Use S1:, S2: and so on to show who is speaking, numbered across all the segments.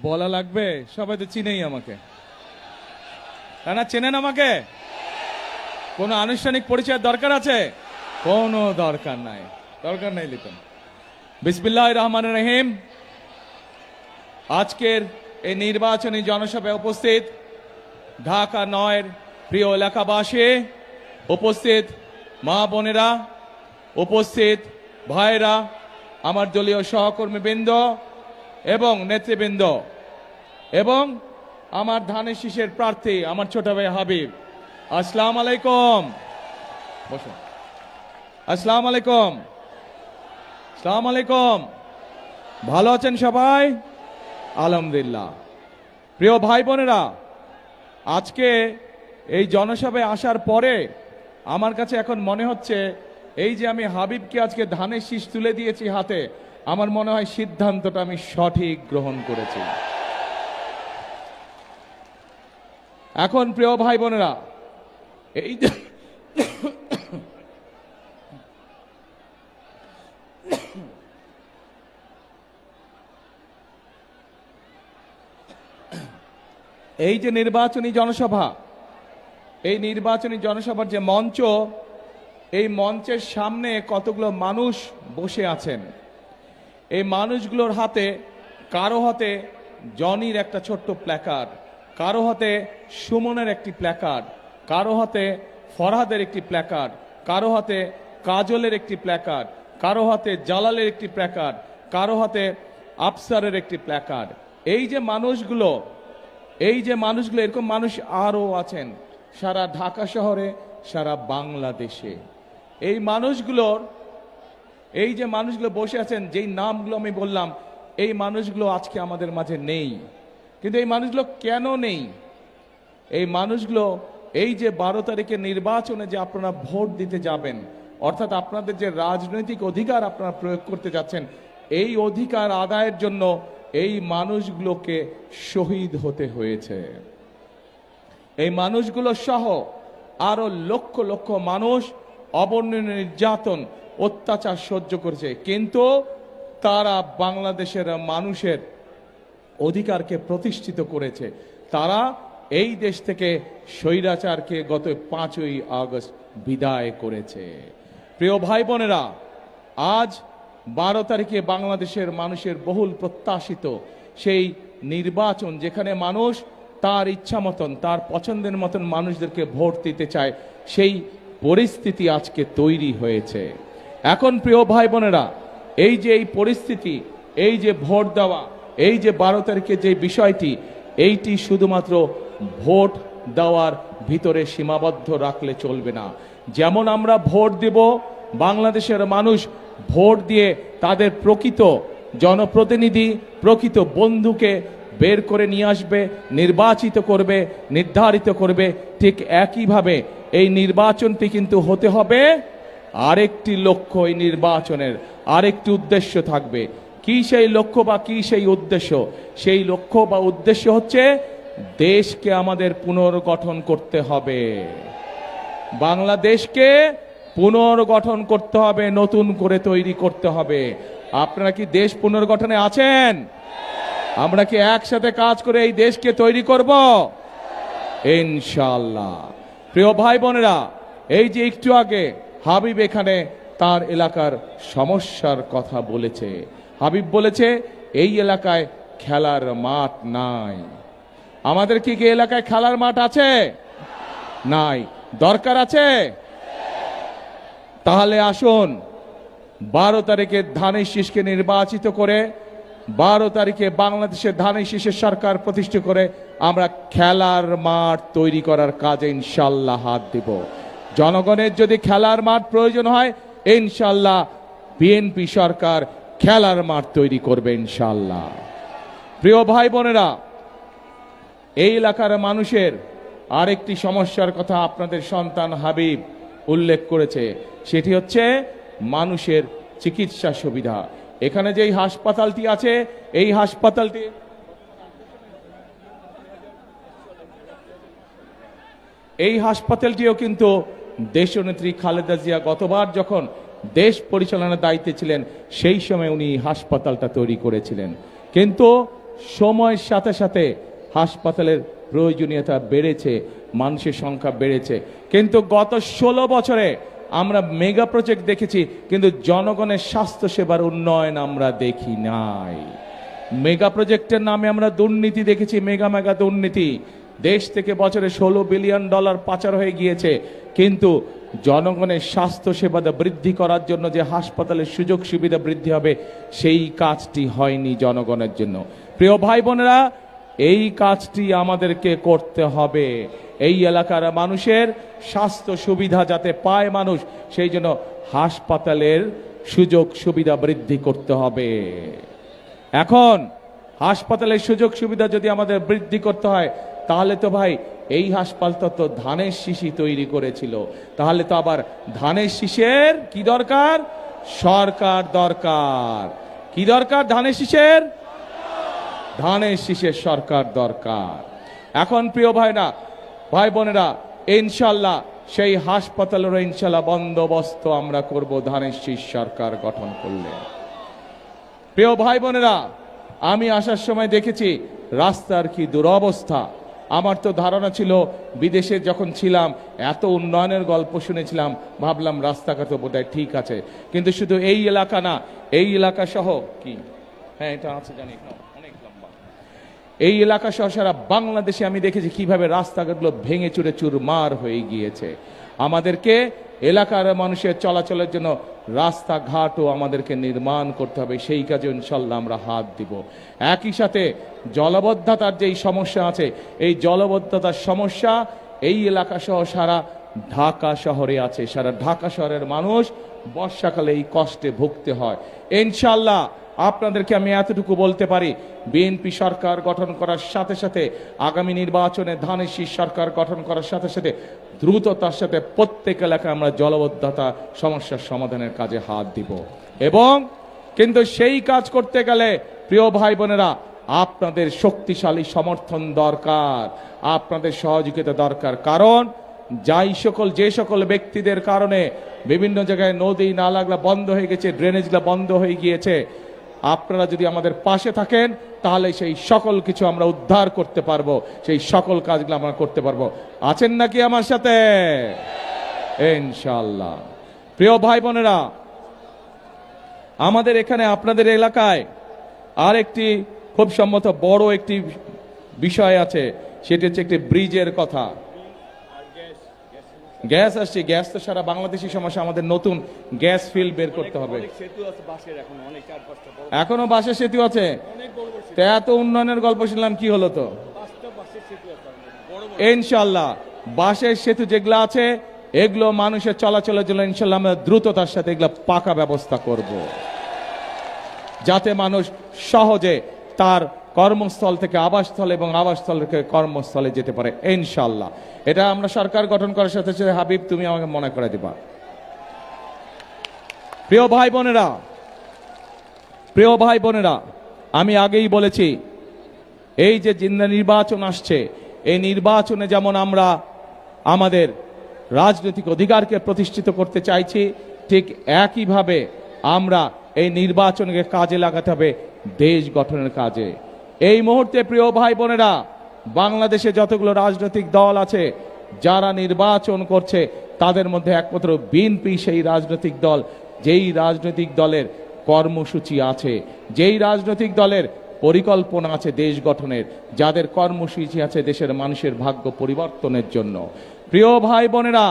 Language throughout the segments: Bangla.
S1: বলা লাগবে? সবাই তো চিনেই আমাকে, তাই না? চেনেন আমাকে? কোনো আনুষ্ঠানিক পরিচয়ের দরকার আছে? কোনো দরকার নাই, দরকার নাই লিখুন। বিসমিল্লাহির রহমানির রহিম। আজকের এই নির্বাচনী জনসভায় উপস্থিত ঢাকা ৯-এর প্রিয় এলাকাবাসী, উপস্থিত মা বোনেরা, উপস্থিত ভাইরা, আমার দলীয় সহকর্মীবৃন্দ এবং নেতৃবৃন্দ এবং আমার ধানের শীষের প্রার্থী আমার ছোট ভাই হাবিব, আসসালামু আলাইকুম। বসুন। আসসালামু আলাইকুম। আসসালামু আলাইকুম। ভালো আছেন সবাই? আলহামদুলিল্লাহ। প্রিয় ভাই বোনেরা, আজকে এই জনসভায় আসার পরে আমার কাছে এখন মনে হচ্ছে এই যে আমি হাবিবকে আজকে ধানের শীষ তুলে দিয়েছি হাতে, আমার মনে হয় সিদ্ধান্তটা আমি সঠিক গ্রহণ করেছি। এখন প্রিয় ভাই বোনেরা, এই এই যে নির্বাচনী জনসভা, এই নির্বাচনী জনসভার যে মঞ্চ, এই মঞ্চের সামনে কতগুলো মানুষ বসে আছেন। এই মানুষগুলোর হাতে, কারো হাতে জনির একটা ছোট্ট প্ল্যাকার্ড, কারো হাতে সুমনের একটি প্ল্যাকার্ড, কারো হাতে ফরহাদের একটি প্ল্যাকার্ড, কারো হাতে কাজলের একটি প্ল্যাকার্ড, কারো হাতে জালালের একটি প্ল্যাকার্ড, কারো হাতে আফসারের একটি প্ল্যাকার্ড। এই যে মানুষগুলো, এরকম মানুষ আরো আছেন সারা ঢাকা শহরে, সারা বাংলাদেশে। এই যে মানুষগুলো বসে আছেন, যেই নামগুলো আমি বললাম, এই মানুষগুলো আজকে আমাদের মাঝে নেই। কিন্তু এই মানুষগুলো কেন নেই? এই মানুষগুলো এই যে 12 তারিখে নির্বাচনে যে আপনারা ভোট দিতে যাবেন, অর্থাৎ আপনাদের যে রাজনৈতিক অধিকার আপনারা প্রয়োগ করতে যাচ্ছেন, এই অধিকার আদায়ের জন্য এই মানুষগুলোকে শহীদ হতে হয়েছে। এই মানুষগুলো সহ আরো লক্ষ লক্ষ মানুষ অবর্ণনীয় নির্যাতন, অত্যাচার সহ্য করেছে, কিন্তু তারা বাংলাদেশের মানুষের অধিকারকে প্রতিষ্ঠিত করেছে। তারা এই দেশ থেকে স্বৈরাচারকে গত 5ই আগস্ট বিদায় করেছে। প্রিয় ভাই বোনেরা, আজ 12 তারিখে বাংলাদেশের মানুষের বহুল প্রত্যাশিত সেই নির্বাচন, যেখানে মানুষ তার ইচ্ছা মতন, তার পছন্দের মতন মানুষদেরকে ভোট দিতে চায়, সেই পরিস্থিতি আজকে তৈরি হয়েছে। এখন প্রিয় ভাই বোনেরা, এই যে এই পরিস্থিতি, এই যে ভোট দেওয়া, এই যে 12 তারিখে যে বিষয়টি, এইটি শুধুমাত্র ভোট দেওয়ার ভিতরে সীমাবদ্ধ রাখলে চলবে না। যেমন আমরা ভোট দেব, বাংলাদেশের মানুষ ভোট দিয়ে তাদের প্রকৃত জনপ্রতিনিধি, প্রকৃত বন্ধুকে বের করে নিয়ে আসবে, নির্বাচিত করবে, নির্ধারিত করবে। ঠিক একইভাবে এই নির্বাচনটি কিন্তু হতে হবে আরেকটি লক্ষ্য, এই নির্বাচনের আরেকটি উদ্দেশ্য থাকবে। কি সেই লক্ষ্য বা কি সেই উদ্দেশ্য? সেই লক্ষ্য বা উদ্দেশ্য হচ্ছে দেশকে আমাদের পুনর্গঠন করতে হবে, বাংলাদেশকে পুনর্গঠন করতে হবে, নতুন করে তৈরি করতে হবে। আপনারা কি দেশ পুনর্গঠনে আছেন? আমরা কি একসাথে কাজ করে এই দেশকে তৈরি করব? ইনশাআল্লাহ। প্রিয় ভাই বোনেরা, এই যে একটু আগে হাবিব এখানে তার এলাকার সমস্যার কথা বলেছে। হাবিব বলেছে এই এলাকায় খেলার মাঠ নাই। আমাদের কি এলাকায় খেলার মাঠ আছে? নাই। দরকার আছে? তাহলে আসুন 12 তারিখে ধানের শীষকে নির্বাচিত করে, 12 তারিখে বাংলাদেশের ধানের শীষের সরকার প্রতিষ্ঠা করে আমরা খেলার মাঠ তৈরি করার কাজে ইনশাল্লাহ হাত দেব। জনগণের যদি খেলার মাঠ প্রয়োজন হয়, ইনশাল্লাহ বিএনপি সরকার খেলার মাঠ তৈরি করবে ইনশাল্লাহ। প্রিয় ভাই বোনেরা, এই এলাকার মানুষের আরেকটি সমস্যার কথা আপনাদের সন্তান হাবিব উল্লেখ করেছে, সেটি হচ্ছে মানুষের চিকিৎসা সুবিধা। এখানে যে হাসপাতালটি আছে, এই হাসপাতালটিও কিন্তু দেশনেত্রী খালেদা জিয়া গতবার যখন দেশ পরিচালনার দায়িত্বে ছিলেন, সেই সময় উনি হাসপাতালটা তৈরি করেছিলেন। কিন্তু সময়ের সাথে সাথে হাসপাতালের প্রয়োজনীয়তা বেড়েছে, মানুষের সংখ্যা বেড়েছে, কিন্তু গত 16 বছরে আমরা মেগা প্রজেক্ট দেখেছি, কিন্তু জনগণের স্বাস্থ্য সেবার উন্নয়ন আমরা দেখি নাই। মেগা প্রজেক্টের নামে আমরা দুর্নীতি দেখেছি, মেগা মেগা দুর্নীতি। দেশ থেকে বছরে $16 বিলিয়ন পাচার হয়ে গিয়েছে, কিন্তু জনগণের স্বাস্থ্য সেবা বৃদ্ধি করার জন্য যে হাসপাতালের সুযোগ সুবিধা বৃদ্ধি হবে, সেই কাজটি হয়নি জনগণের জন্য। প্রিয় ভাই বোনেরা, এই কাজটি আমাদেরকে করতে হবে। এই এলাকার মানুষের স্বাস্থ্য সুবিধা যাতে পায় মানুষ, সেই জন্য হাসপাতালের সুযোগ সুবিধা বৃদ্ধি করতে হবে। এখন হাসপাতালের সুযোগ সুবিধা যদি আমাদের বৃদ্ধি করতে হয়, তাহলে তো ভাই এই হাসপাতাল তো ধানের শীষই তৈরি করেছিল, তাহলে তো আবার ধানের শীষের কি দরকার? সরকার দরকার। কি দরকার? ধানের শীষের সরকার দরকার। এখন প্রিয় ভাইরা, ভাই বোনেরা, ইনশাল্লাহ সেই হাসপাতালের ইনশাল্লাহ বন্দোবস্ত আমরা করব ধানের শীষ সরকার গঠন করলে। প্রিয় ভাই বোনেরা, আমি আসার সময় দেখেছি রাস্তার কি দুরবস্থা। আমার তো ধারণা ছিল, বিদেশে যখন ছিলাম এত উন্নয়নের গল্প শুনেছিলাম, ভাবলাম রাস্তাঘাট বোধহয় ঠিক আছে, কিন্তু শুধু এই এলাকা না, এই এলাকা সহ কি, হ্যাঁ এটা আছে জানি, অনেক লম্বা, এই এলাকা সহ সারা বাংলাদেশে আমি দেখেছি কিভাবে রাস্তাঘাটগুলো ভেঙে চুরে চুরমার হয়ে গিয়েছে। আমাদেরকে এলাকার মানুষের চলাচলের জন্য রাস্তাঘাটও আমাদেরকে নির্মাণ করতে হবে, সেই কাজে ইনশাল্লাহ আমরা হাত দিব। একই সাথে জলবদ্ধতার যেই সমস্যা আছে, এই জলবদ্ধতার সমস্যা এই এলাকা সহ সারা ঢাকা শহরে আছে। সারা ঢাকা শহরের মানুষ বর্ষাকালে এই কষ্টে ভুগতে হয়। ইনশাল্লাহ আপনাদেরকে আমি এতটুকু বলতে পারি, বিএনপি সরকার গঠন করার সাথে সাথে, আগামী নির্বাচনে ধানের শীষ সরকার গঠন করার সাথে সাথে দ্রুততার সাথে প্রত্যেক এলাকায় আমরা জলবদ্ধতা সমস্যার সমাধানের কাজে হাত দিব। এবং কিন্তু সেই কাজ করতে গেলে প্রিয় ভাই বোনেরা, আপনাদের শক্তিশালী সমর্থন দরকার, আপনাদের সহযোগিতা দরকার। কারণ যে সকল ব্যক্তিদের কারণে বিভিন্ন জায়গায় নদী নালাগুলো বন্ধ হয়ে গেছে, ড্রেনেজগুলো বন্ধ হয়ে গিয়েছে, আপনারা যদি আমাদের পাশে থাকেন, তাহলে সেই সকল কিছু আমরা উদ্ধার করতে পারবো, সেই সকল কাজগুলো আমরা করতে পারবো। আছেন নাকি আমার সাথে? ইনশাআল্লাহ। প্রিয় ভাই বোনেরা, আমাদের এখানে আপনাদের এলাকায় আর একটি খুব সম্ভবত বড় একটি বিষয় আছে, সেটি হচ্ছে একটি ব্রিজের কথা। গ্যাস আসছে, গ্যাস তো সারা বাংলাদেশি সমস্যা, আমাদের নতুন গ্যাস ফিল্ড বের করতে হবে। এখনো বাসের সেতু আছে, এত উন্নয়নের গল্প শুনলাম, কি হলো? তো ইনশাল্লাহ বাসের সেতু যেগুলো আছে, এগুলো মানুষের চলাচলের জন্য ইনশাল্লাহ আমরা দ্রুততার সাথে এগুলো পাকা ব্যবস্থা করব, যাতে মানুষ সহজে তার কর্মস্থল থেকে আবাসস্থল এবং আবাসস্থল থেকে কর্মস্থলে যেতে পারে। ইনশাল্লাহ এটা আমরা সরকার গঠন করার সাথে সাথে, হাবিব তুমি আমাকে মনে করে দিবা। প্রিয় ভাই বোনেরা, আমি আগেই বলেছি, এই যে নির্বাচন আসছে, এই নির্বাচনে যেমন আমরা আমাদের রাজনৈতিক অধিকারকে প্রতিষ্ঠিত করতে চাইছি, ঠিক একইভাবে আমরা এই নির্বাচনকে কাজে লাগাতে হবে দেশ গঠনের কাজে। এই মুহূর্তে প্রিয় ভাই বোনেরা, বাংলাদেশে যতগুলো রাজনৈতিক দল আছে, যারা নির্বাচন করছে, তাদের মধ্যে একমাত্র বিএনপি সেই রাজনৈতিক দল, যেই রাজনৈতিক দলের কর্মসূচি আছে, যেই রাজনৈতিক দলের পরিকল্পনা আছে দেশ গঠনের, যাদের কর্মসূচি আছে দেশের মানুষের ভাগ্য পরিবর্তনের জন্য। প্রিয় ভাই বোনেরা,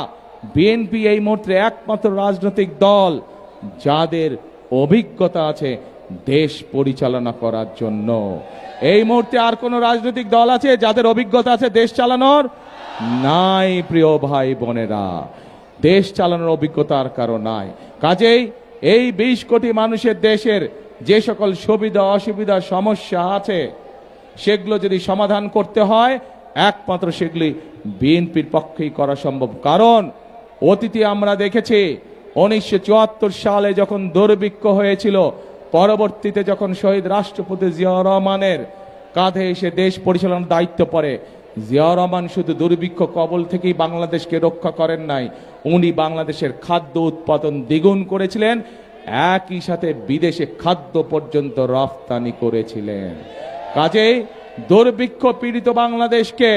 S1: বিএনপি এই মুহূর্তে একমাত্র রাজনৈতিক দল যাদের অভিজ্ঞতা আছে দেশ পরিচালনা করার জন্য। এই মুহূর্তে আর কোন রাজনৈতিক দল আছে যাদের অভিজ্ঞতা আছে দেশ চালানোর? নাই প্রিয় ভাই বোনেরা, দেশ চালানোর অভিজ্ঞতা আর কারো নাই। কাজেই এই 20 কোটি মানুষের দেশের যে সকল সুবিধা অসুবিধা সমস্যা আছে, সেগুলো যদি সমাধান করতে হয়, একমাত্র সেগুলি বিএনপির পক্ষেই করা সম্ভব। কারণ অতীতে আমরা দেখেছি 1974 সালে যখন দুর্ভিক্ষ হয়েছিল, পরবর্তীতে যখন শহীদ রাষ্ট্রপতি জিয়াউর রহমানের কাঁধে এসে দেশ পরিচালনার দায়িত্ব পড়ে, জিয়াউর রহমান শুধু দুর্ভিক্ষ কবল থেকেই বাংলাদেশকে রক্ষা করেন নাই, উনি বাংলাদেশের খাদ্য উৎপাদন দ্বিগুণ করেছিলেন, একই সাথে বিদেশে খাদ্য পর্যন্ত রফতানি করেছিলেন। কাজেই দুর্ভিক্ষ পীড়িত বাংলাদেশকে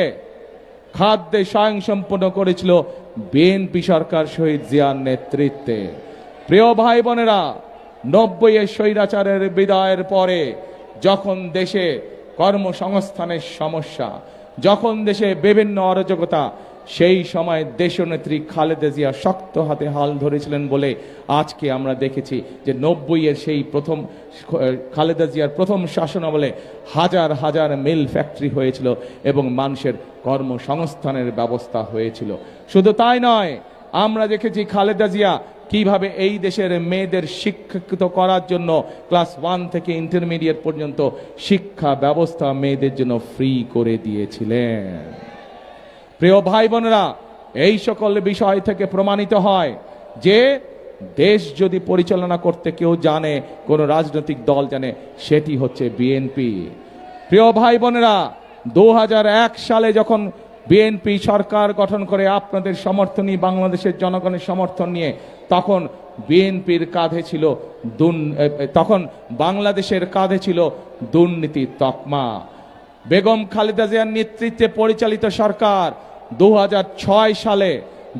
S1: খাদ্যে স্বয়ংসম্পূর্ণ করেছিল বিএনপি সরকার শহীদ জিয়ার নেতৃত্বে। প্রিয় ভাই বোনেরা, 90-এর স্বৈরাচারের বিদায়ের পরে যখন দেশে কর্মসংস্থানের সমস্যা, যখন দেশে বিভিন্ন অরাজকতা, সেই সময় দেশনেত্রী খালেদা জিয়া শক্ত হাতে হাল ধরেছিলেন বলে আজকে আমরা দেখেছি যে 90-এর সেই প্রথম খালেদা জিয়ার প্রথম শাসনামলে হাজার হাজার মিল ফ্যাক্টরি হয়েছিল এবং মানুষের কর্মসংস্থানের ব্যবস্থা হয়েছিল। শুধু তাই নয়, আমরা দেখেছি খালেদা জিয়া কিভাবে এই দেশের মেয়েদের শিক্ষিত করার জন্য ক্লাস 1 থেকে ইন্টারমিডিয়েট পর্যন্ত শিক্ষা ব্যবস্থা মেয়েদের জন্য ফ্রি করে দিয়েছিলেন। প্রিয় ভাই বোনেরা, এই সকল বিষয় থেকে প্রমাণিত হয় যে দেশ যদি পরিচালনা করতে কেউ জানে, কোন রাজনৈতিক দল জানে, সেটি হচ্ছে বিএনপি। প্রিয় ভাই বোনেরা, 2001 সালে যখন বিএনপি সরকার গঠন করে আপনাদের সমর্থন নিয়ে, বাংলাদেশের জনগণের সমর্থন নিয়ে, তখন বিএনপির কাঁধে ছিল তখন বাংলাদেশের কাঁধে ছিল দুর্নীতির তকমা। বেগম খালেদা জিয়ার নেতৃত্বে পরিচালিত সরকার 2006 সালে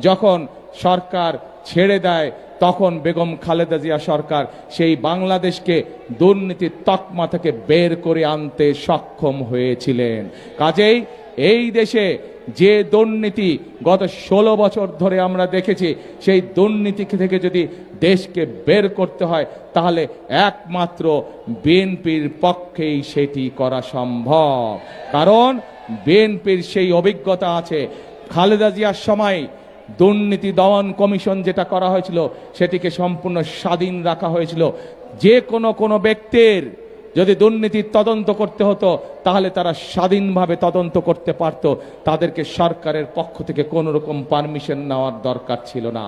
S1: যখন সরকার ছেড়ে দেয়, তখন বেগম খালেদা জিয়া সরকার সেই বাংলাদেশকে দুর্নীতির তকমা থেকে বের করে আনতে সক্ষম হয়েছিলেন। কাজেই এই দেশে যে দুর্নীতি গত 16 বছর ধরে আমরা দেখেছি, সেই দুর্নীতি থেকে যদি দেশকে বের করতে হয় তাহলে একমাত্র বিএনপির পক্ষেই সেটি করা সম্ভব। কারণ বিএনপির সেই অভিজ্ঞতা আছে। খালেদা জিয়ার সময় দুর্নীতি দমন কমিশন যেটা করা হয়েছিল সেটিকে সম্পূর্ণ স্বাধীন রাখা হয়েছিল। যে কোনো ব্যক্তির যদি দুর্নীতির তদন্ত করতে হতো তাহলে তারা স্বাধীনভাবে তদন্ত করতে পারত, তাদেরকে সরকারের পক্ষ থেকে কোনো রকম পারমিশন নেওয়ার দরকার ছিল না।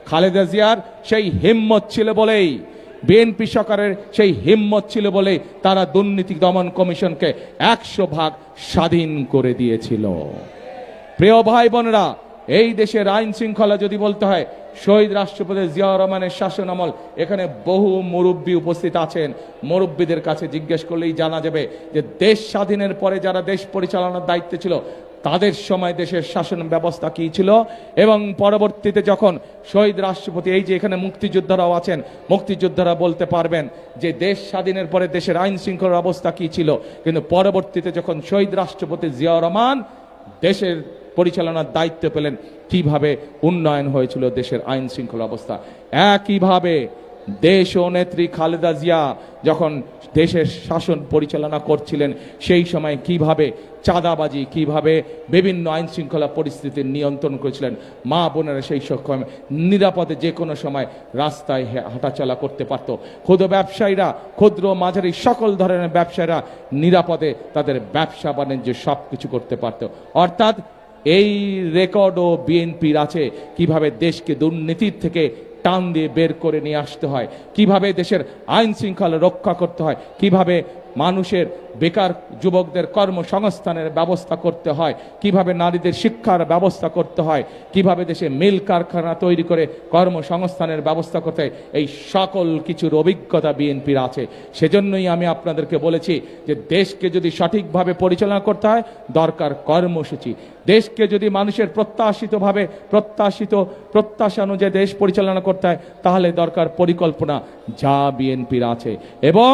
S1: খালেদা জিয়ার সেই হিম্মত ছিল বলেই, বিএনপি সরকারের সেই হিম্মত ছিল বলেই তারা দুর্নীতি দমন কমিশনকে 100% স্বাধীন করে দিয়েছিল। প্রিয় ভাই বোনেরা, এই দেশের আইন শৃঙ্খলা যদি বলতে হয়, শহীদ রাষ্ট্রপতি জিয়াউর রহমানের শাসন আমল, এখানে বহু মুরব্বী উপস্থিত আছেন, মুরব্বীদের কাছে জিজ্ঞেস করলেই জানা যাবে যে দেশ স্বাধীনের পরে যারা দেশ পরিচালনার দায়িত্বে ছিল তাদের সময় দেশের শাসন ব্যবস্থা কি ছিল, এবং পরবর্তীতে যখন শহীদ রাষ্ট্রপতি, এই যে এখানে মুক্তিযোদ্ধারাও আছেন, মুক্তিযোদ্ধারা বলতে পারবেন যে দেশ স্বাধীনের পরে দেশের আইন শৃঙ্খলার অবস্থা কি ছিল। কিন্তু পরবর্তীতে যখন শহীদ রাষ্ট্রপতি জিয়াউর রহমান দেশের পরিচালনার দায়িত্ব পেলেন, কিভাবে উন্নয়ন হয়েছিল দেশের আইন শৃঙ্খলা অবস্থা। একইভাবে দেশ ও নেত্রী খালেদা জিয়া যখন দেশের শাসন পরিচালনা করছিলেন, সেই সময় কিভাবে চাঁদাবাজি, কিভাবে বিভিন্ন আইন শৃঙ্খলা পরিস্থিতি নিয়ন্ত্রণ করেছিলেন। মা বোনেরা সেই সক্ষম নিরাপদে যে কোনো সময় রাস্তায় হাঁটাচলা করতে পারত। ক্ষুদ্র ব্যবসায়ীরা, ক্ষুদ্র মাঝারি সকল ধরনের ব্যবসায়ীরা নিরাপদে তাদের ব্যবসা বাণিজ্য সব কিছু করতে পারত। অর্থাৎ এই রেকর্ডও বিএনপির আছে, কিভাবে দেশকে দুর্নীতির থেকে টান দিয়ে বের করে নিয়ে আসতে হয়, কিভাবে দেশের আইন শৃঙ্খলা রক্ষা করতে হয়, কিভাবে মানুষের বেকার যুবকদের কর্মসংস্থানের ব্যবস্থা করতে হয়, কিভাবে নারীদের শিক্ষার ব্যবস্থা করতে হয়, কিভাবে দেশে মিল কারখানা তৈরি করে কর্মসংস্থানের ব্যবস্থা করতে হয়, এই সকল কিছুর অভিজ্ঞতা বিএনপির আছে। সেজন্যই আমি আপনাদেরকে বলেছি যে দেশকে যদি সঠিকভাবে পরিচালনা করতে হয় দরকার কর্মসূচি। দেশকে যদি মানুষের প্রত্যাশা অনুযায়ী দেশ পরিচালনা করতে হয় তাহলে দরকার পরিকল্পনা, যা বিএনপির আছে। এবং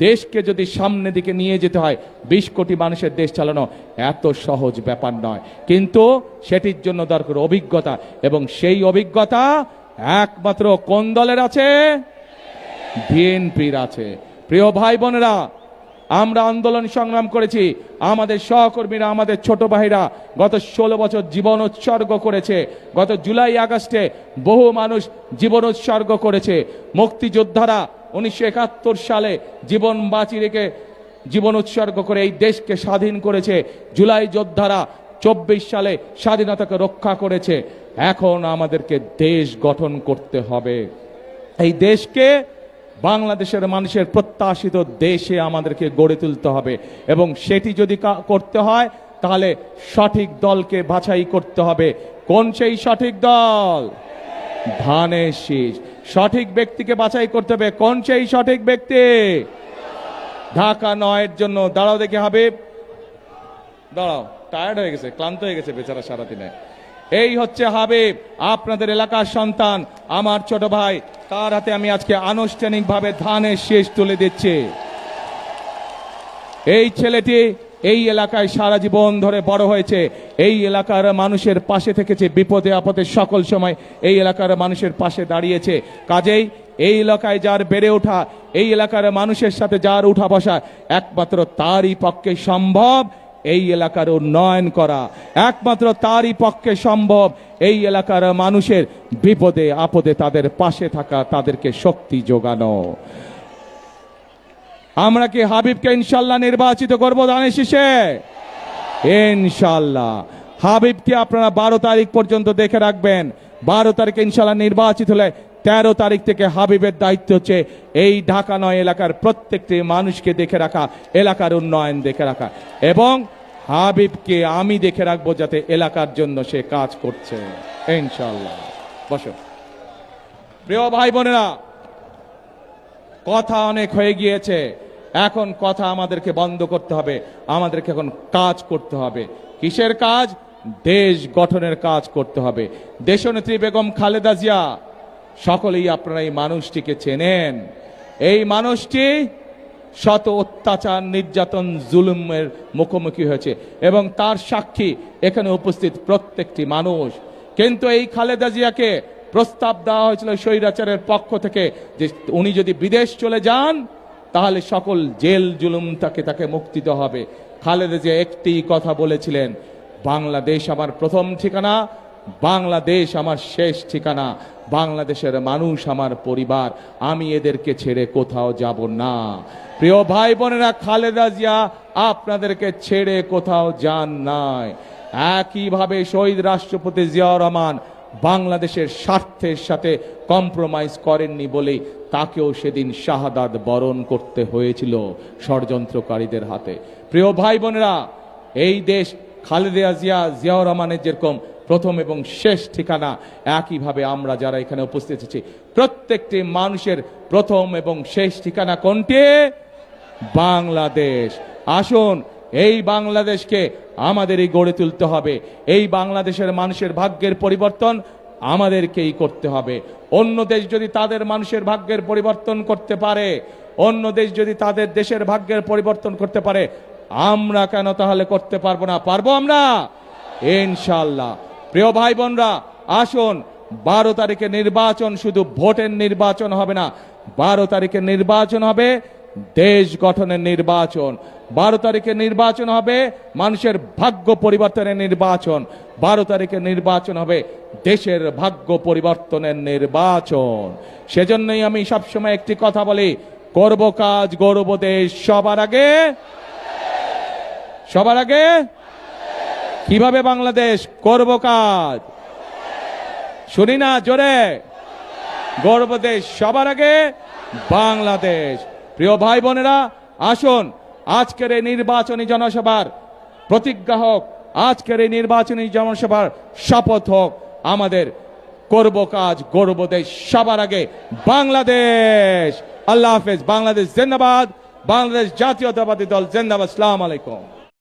S1: দেশকে যদি সামনে দিকে নিয়ে যেতে হয়, 20 কোটি মানুষের দেশ চালানো এত সহজ ব্যাপার নয়, কিন্তু সেটির জন্য দরকার অভিজ্ঞতা, এবং সেই অভিজ্ঞতা একমাত্র কোন দলের আছে? বিএনপির আছে। প্রিয় ভাই বোনেরা, আমরা আন্দোলন সংগ্রাম করেছি, আমাদের সহকর্মীরা, আমাদের ছোট ভাইরা গত 16 বছর জীবন উৎসর্গ করেছে। গত জুলাই আগস্টে বহু মানুষ জীবন উৎসর্গ করেছে। মুক্তিযোদ্ধারা 1971 সালে জীবন বাঁচি রেখে জীবন উৎসর্গ করে এই দেশকে স্বাধীন করেছে। জুলাই যোদ্ধারা 24 সালে স্বাধীনতাকে রক্ষা করেছে। এখন আমাদেরকে দেশ গঠন করতে হবে। এই দেশকে বাংলাদেশের মানুষের প্রত্যাশিত দেশে আমাদেরকে গড়ে তুলতে হবে, এবং সেটি যদি করতে হয় তাহলে সঠিক দলকে বাছাই করতে হবে। কোন সেই সঠিক দল? ধানের শীষ। সঠিক ব্যক্তিকে বাছাই করতে হবে। কোন সেই সঠিক ব্যক্তি? ঢাকা ৯-এর জন্য দাঁড়াও দেখি হাবিব, দাঁড়াও, টায়ার্ড হয়ে গেছে, ক্লান্ত হয়ে গেছে বেচারা সারাদিনে। এই হচ্ছে হাবিব, আপনাদের এলাকার সন্তান, আমার ছোট ভাই, তার হাতে আমি আজকে আনুষ্ঠানিকভাবে ধানের শীষ তুলে দিচ্ছি। এই ছেলেটি এই এলাকায় সারা জীবন ধরে বড় হয়েছে, এই এলাকার মানুষের পাশে থেকেছে, বিপদে আপদে সকল সময় এই এলাকার মানুষের পাশে দাঁড়িয়েছে। কাজেই এই এলাকায় যার বেড়ে ওঠা, এই এলাকার মানুষের সাথে যার উঠা বসা, একমাত্র তারই পক্ষে সম্ভব এই এলাকার উন্নয়ন করা, একমাত্র তারই পক্ষে সম্ভব এই এলাকার মানুষের বিপদে আপদে তাদের পাশে থাকা, তাদেরকে শক্তি যোগানো। আমরা কি হাবিবকে ইনশাল্লাহ নির্বাচিত করব ধানের শীষে? ইনশাল্লাহ। হাবিবকে আপনারা 12 তারিখ পর্যন্ত দেখে রাখবেন। 12 তারিখে ইনশাল্লাহ নির্বাচিত হলে 13 তারিখ থেকে হাবিবের দায়িত্ব হচ্ছে এই ঢাকা 9 এলাকার প্রত্যেকটি মানুষকে দেখে রাখা, এলাকার উন্নয়ন দেখে রাখা, এবং হাবিবকে আমি দেখে রাখবো যাতে এলাকার জন্য সে কাজ করছে ইনশাল্লাহ। বসো প্রিয় ভাই বোনেরা, কথা অনেক হয়ে গিয়েছে, এখন কথা আমাদেরকে বন্ধ করতে হবে, আমাদেরকে এখন কাজ করতে হবে। কিসের কাজ? দেশ গঠনের কাজ করতে হবে। দেশনেত্রী বেগম খালেদা জিয়া, সকলেই আপনারা এই মানুষটিকে চেনেন। এই মানুষটি শত অত্যাচার, নির্যাতন, জুলুমের মুখোমুখি হয়েছে এবং তার সাক্ষী এখানে উপস্থিত প্রত্যেকটি মানুষ। কিন্তু এই খালেদা জিয়াকে প্রস্তাব দেওয়া হয়েছিল স্বৈরাচারের পক্ষ থেকে যে উনি যদি বিদেশ চলে যান তাহলে সকল জেল জুলুম তাকে মুক্তি দেওয়া হবে। খালেদা জিয়া একটি কথা বলেছিলেন, বাংলাদেশ আমার প্রথম ঠিকানা, বাংলাদেশ আমার শেষ ঠিকানা, বাংলাদেশের মানুষ আমার পরিবার, আমি এদেরকে ছেড়ে কোথাও যাব না। প্রিয় ভাই বোনেরা, খালেদা জিয়া আপনাদেরকে ছেড়ে কোথাও যান নাই। একইভাবে শহীদ রাষ্ট্রপতি জিয়াউর রহমান বাংলাদেশের স্বার্থের সাথে কম্প্রোমাইজ করেননি বলেই তাকেও সেদিন শাহাদাত বরণ করতে হয়েছিল ষড়যন্ত্রকারীদের হাতে। প্রিয় ভাই বোনেরা, এই দেশ খালেদা জিয়া, জিয়াউর রহমানের যেরকম প্রথম এবং শেষ ঠিকানা, একইভাবে আমরা যারা এখানে উপস্থিত আছি প্রত্যেকটি মানুষের প্রথম এবং শেষ ঠিকানা কোনটি? বাংলাদেশ। আসুন এই বাংলাদেশকে আমাদেরই গড়ে তুলতে হবে। এই বাংলাদেশের মানুষের ভাগ্যের পরিবর্তন আমাদেরকেই করতে হবে। অন্য দেশ যদি তাদের মানুষের ভাগ্যের পরিবর্তন করতে পারে, অন্য দেশ যদি তাদের দেশের ভাগ্যের পরিবর্তন করতে পারে, আমরা কেন তাহলে করতে পারবো না? পারবো আমরা ইনশাআল্লাহ। প্রিয় ভাই বোনরা, আসুন 12 তারিখে নির্বাচন শুধু ভোটের নির্বাচন হবে না, 12 তারিখে নির্বাচন হবে দেশ গঠনের নির্বাচন। 12 তারিখে নির্বাচন হবে মানুষের ভাগ্য পরিবর্তনের নির্বাচন। 12 তারিখে নির্বাচন হবে দেশের ভাগ্য পরিবর্তনের নির্বাচন। সেজন্যই আমি সবসময় একটি কথা বলি, করব কাজ গড়ব দেশ সবার আগে। সবার আগে কিভাবে বাংলাদেশ করব কাজ? শুনি না জোরে, গর্ব দেশ সবার আগে বাংলাদেশ। প্রিয় ভাই বোনেরা, আসুন আজকের এই নির্বাচনী জনসভার প্রতিজ্ঞা হোক, আজকের এই নির্বাচনী জনসভার শপথ হোক আমাদের করব কাজ গর্ব দেশ সবার আগে বাংলাদেশ। আল্লাহ হাফেজ। বাংলাদেশ জিন্দাবাদ, বাংলাদেশ জাতীয়তাবাদী দল জিন্দাবাদ। আসসালামু আলাইকুম।